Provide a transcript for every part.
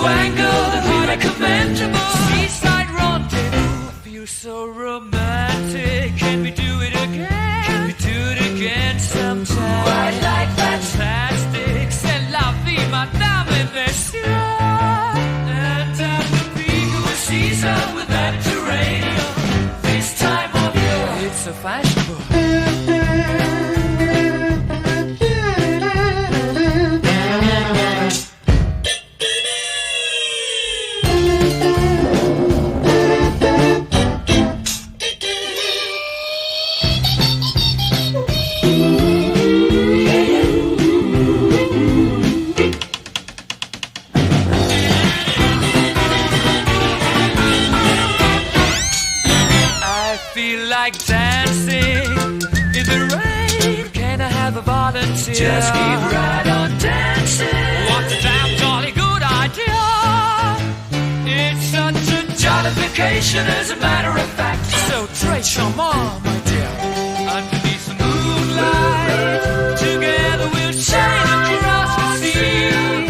angle that we recommend. Seaside rendezvous. I feel so romantic. Can we do it again? Can we do it again sometime? I'd like fantastic. C'est la vie, madame, monsieur. And at the peak of the season with that geranium, this time of year, it's so fashionable. I feel like dancing in the rain. Can I have a volunteer? Just keep right on dancing. What a damn jolly good idea. It's such a jollification, as a matter of fact. So très charmant, my dear. Underneath the moonlight, together we'll sail across the sea,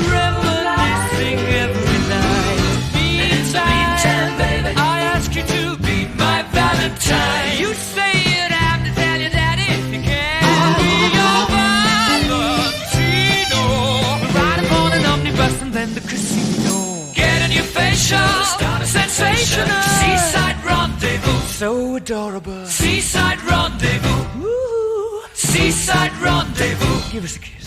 reminiscing every night. Meantime, baby, I ask you to be my Valentine. You say you'd have to tell your daddy if you can. I'll be your Valentino. We'll ride upon an omnibus and then the casino. Get a new facial, sensational. Seaside rendezvous, so adorable. Seaside rendezvous, woo. Seaside rendezvous. Give us a kiss.